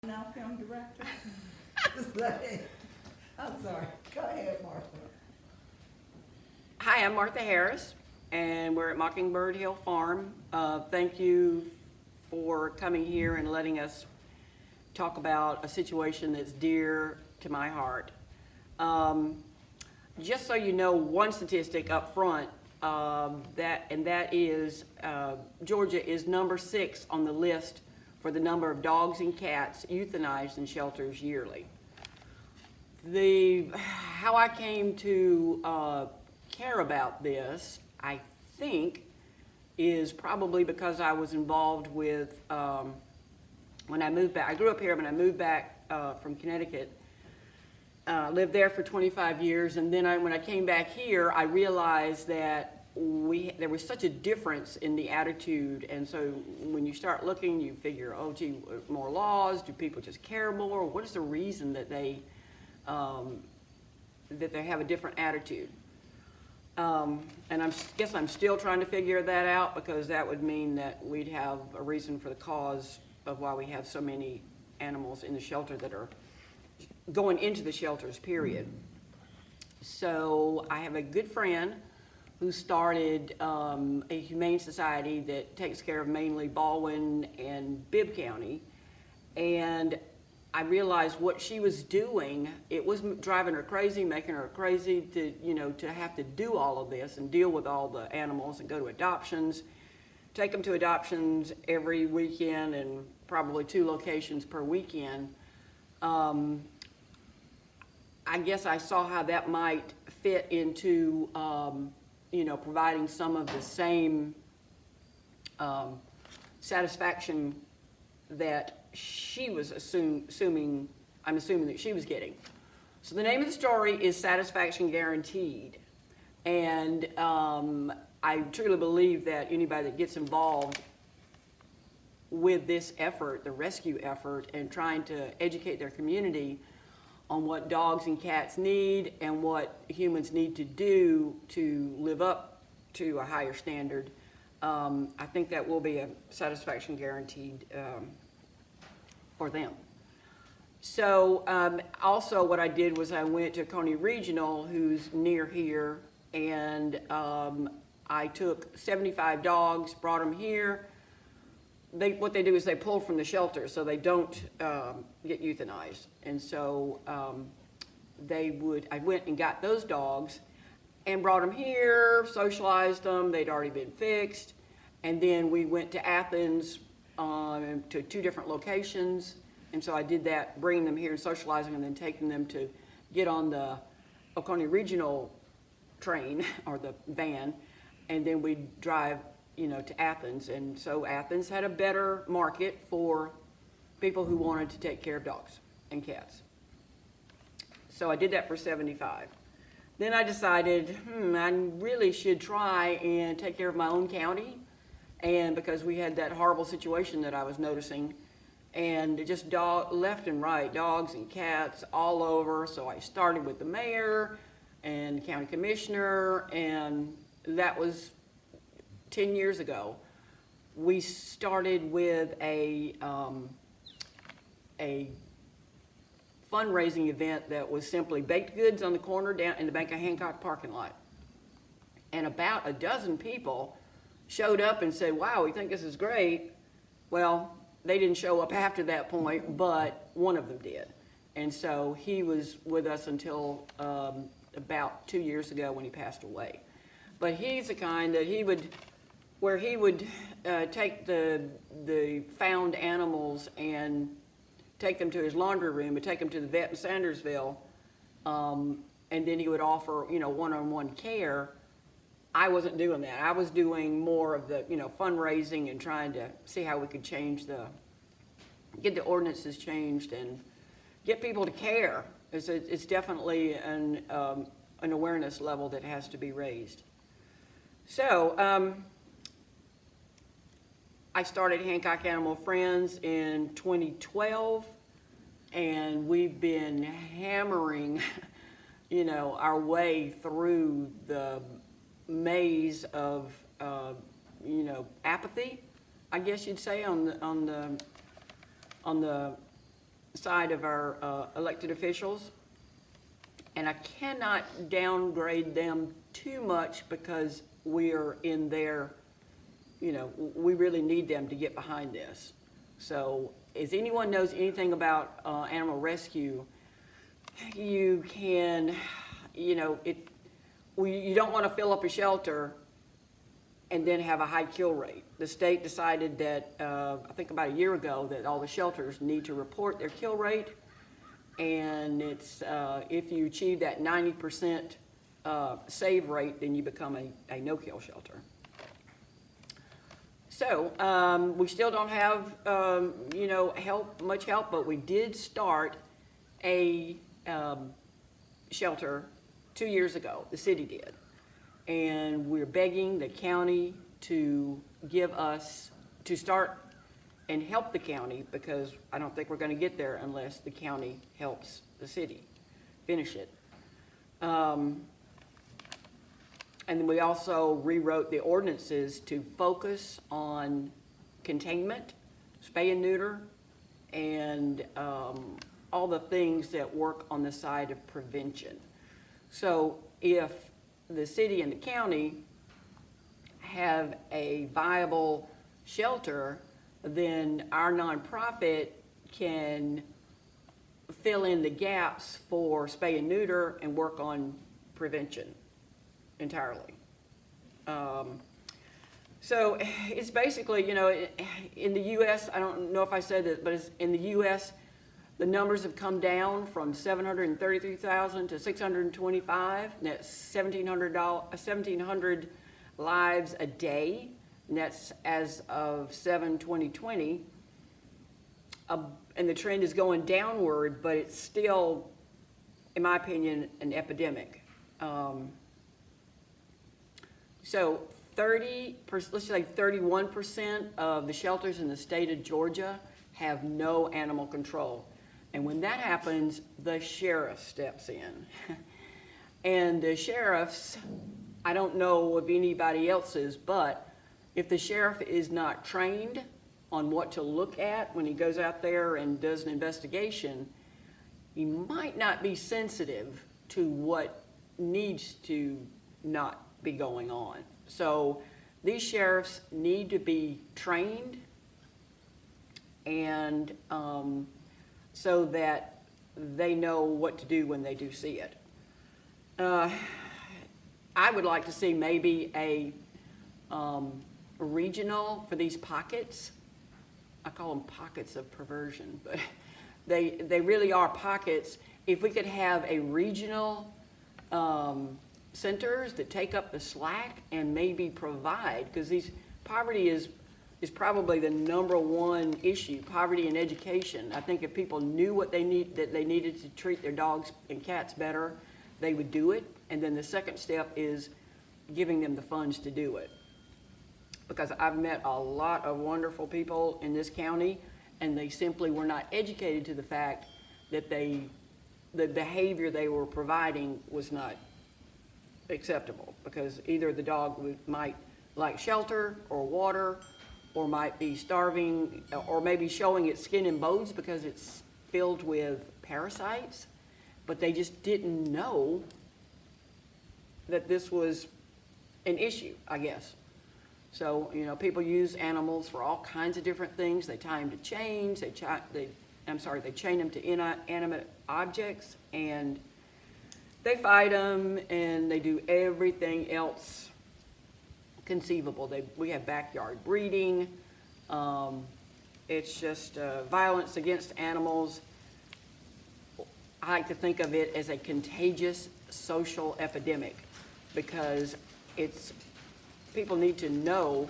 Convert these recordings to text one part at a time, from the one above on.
Now film director. I'm sorry. Go ahead, Martha. Hi, I'm Martha Harris, and we're at Mockingbird Hill Farm. Thank you for coming here and letting us talk about a situation that's dear to my heart. Just so you know, one statistic up front, that is Georgia is number 6 on the list for the number of dogs and cats euthanized in shelters yearly. How I came to care about this, I think, is probably because I was involved with, when I moved back, I grew up here, but I moved back from Connecticut, lived there for 25 years, and then when I came back here, I realized that there was such a difference in the attitude, and so when you start looking, you figure, oh gee, more laws, do people just care more? What is the reason that they have a different attitude? And I guess I'm still trying to figure that out, because that would mean that we'd have a reason for the cause of why we have so many animals in the shelter that are going into the shelters, period. So I have a good friend who started a humane society that takes care of mainly Baldwin and Bibb County. And I realized what she was doing, it was driving her crazy, making her crazy to have to do all of this and deal with all the animals and go to adoptions, take them to adoptions every weekend and probably 2 locations per weekend. I guess I saw how that might fit into providing some of the same satisfaction that she was assuming that she was getting. So the name of the story is Satisfaction Guaranteed. And I truly believe that anybody that gets involved with this effort, the rescue effort, and trying to educate their community on what dogs and cats need and what humans need to do to live up to a higher standard, I think that will be a satisfaction guaranteed for them. So also what I did was I went to Coney Regional, who's near here, and I took 75 dogs, brought them here. What they do is they pull from the shelter, so they don't get euthanized. And so I went and got those dogs and brought them here, socialized them. They'd already been fixed. And then we went to Athens to 2 different locations. And so I did that, bringing them here and socializing, and then taking them to get on the Oconee Regional train or the van, and then we'd drive to Athens. And so Athens had a better market for people who wanted to take care of dogs and cats. So I did that for 75. Then I decided, I really should try and take care of my own county. And because we had that horrible situation that I was noticing, and just left and right, dogs and cats all over. So I started with the mayor and the county commissioner, and that was 10 years ago. We started with a fundraising event that was simply baked goods on the corner down in the Bank of Hancock parking lot. And about a dozen people showed up and said, wow, we think this is great. Well, they didn't show up after that point, but one of them did. And so he was with us until about 2 years ago when he passed away. But he's the kind that he would take the found animals and take them to his laundry room and take them to the vet in Sandersville, and then he would offer, one-on-one care. I wasn't doing that. I was doing more of the, fundraising and trying to see how we could get the ordinances changed and get people to care. It's definitely an awareness level that has to be raised. So I started Hancock Animal Friends in 2012, and we've been hammering, our way through the maze of, apathy, I guess you'd say, on the side of our elected officials. And I cannot downgrade them too much because we're in their, we really need them to get behind this. So if anyone knows anything about animal rescue, you can, you don't want to fill up a shelter and then have a high kill rate. The state decided that, I think about a year ago, that all the shelters need to report their kill rate. And it's, if you achieve that 90% save rate, then you become a no-kill shelter. So we still don't have, much help, but we did start a shelter 2 years ago. The city did. And we're begging the county to give us, to start and help the county, because I don't think we're going to get there unless the county helps the city finish it. And then we also rewrote the ordinances to focus on containment, spay and neuter, and all the things that work on the side of prevention. So if the city and the county have a viable shelter, then our nonprofit can fill in the gaps for spay and neuter and work on prevention entirely. So it's basically, in the U.S., I don't know if I said that, but in the U.S., the numbers have come down from 733,000 to 625. And that's 1,700 lives a day. And that's as of 7/2020. And the trend is going downward, but it's still, in my opinion, an epidemic. So let's say 31% of the shelters in the state of Georgia have no animal control. And when that happens, the sheriff steps in. And the sheriffs, I don't know of anybody else's, but if the sheriff is not trained on what to look at when he goes out there and does an investigation, he might not be sensitive to what needs to not be going on. So these sheriffs need to be trained, and so that they know what to do when they do see it. I would like to see maybe a regional for these pockets. I call them pockets of perversion, but they really are pockets. If we could have a regional centers that take up the slack and maybe provide, because poverty is probably the #1 issue, poverty and education. I think if people knew what they needed to treat their dogs and cats better, they would do it. And then the second step is giving them the funds to do it. Because I've met a lot of wonderful people in this county, and they simply were not educated to the fact that the behavior they were providing was not acceptable, because either the dog might like shelter or water, or might be starving, or maybe showing its skin and bones because it's filled with parasites, but they just didn't know that this was an issue, I guess. So, people use animals for all kinds of different things. They tie them to chains, they chain them to inanimate objects, and they fight them, and they do everything else conceivable. We have backyard breeding. It's just violence against animals. I like to think of it as a contagious social epidemic, because people need to know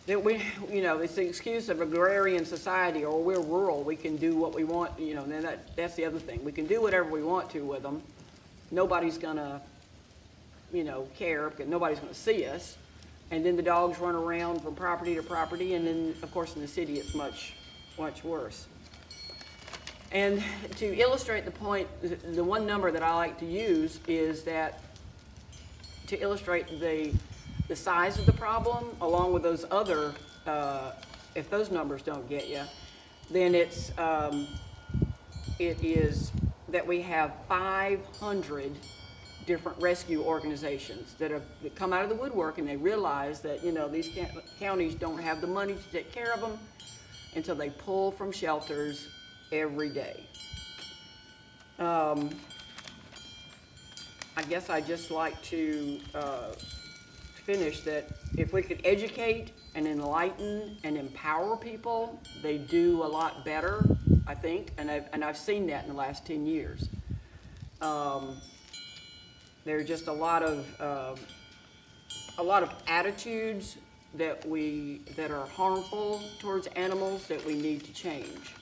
that it's the excuse of agrarian society, or we're rural, we can do what we want, then that's the other thing. We can do whatever we want to with them. Nobody's gonna, care, because nobody's gonna see us. And then the dogs run around from property to property, and then, of course, in the city, it's much, much worse. And to illustrate the point, the one number that I like to use is that to illustrate the size of the problem, along with those other, if those numbers don't get you, then it's it is that we have 500 different rescue organizations that come out of the woodwork, and they realize that, these counties don't have the money to take care of them, and so they pull from shelters every day. I guess I'd just like to finish that if we could educate and enlighten and empower people, they do a lot better, I think, and I've seen that in the last 10 years. There are just a lot of attitudes that are harmful towards animals that we need to change.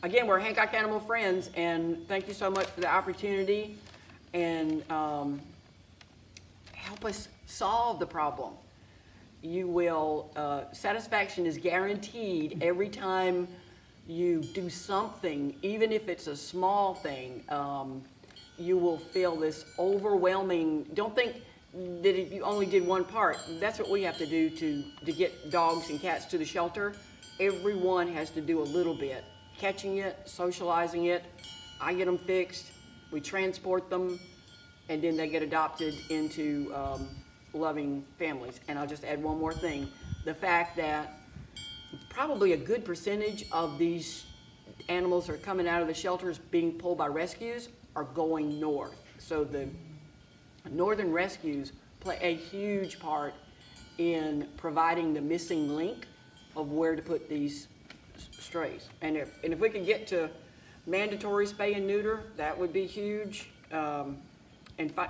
Again, we're Hancock Animal Friends, and thank you so much for the opportunity, and help us solve the problem. You will, satisfaction is guaranteed every time you do something, even if it's a small thing. You will feel this overwhelming, don't think that if you only did one part. That's what we have to do to get dogs and cats to the shelter. Everyone has to do a little bit. Catching it, socializing it, I get them fixed, we transport them, and then they get adopted into loving families. And I'll just add one more thing. The fact that probably a good percentage of these animals that are coming out of the shelters being pulled by rescues are going north. So the northern rescues play a huge part in providing the missing link of where to put these strays. And if we could get to mandatory spay and neuter, that would be huge. And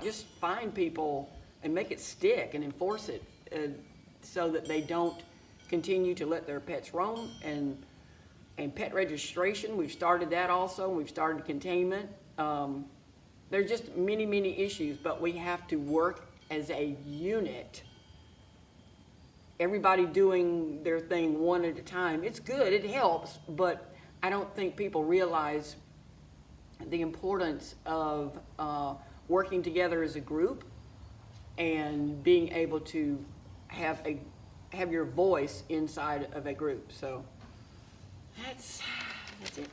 just find people and make it stick and enforce it so that they don't continue to let their pets roam. And pet registration, we've started that also. We've started containment. There are just many, many issues, but we have to work as a unit. Everybody doing their thing one at a time. It's good, it helps, but I don't think people realize the importance of working together as a group and being able to have your voice inside of a group. So that's it.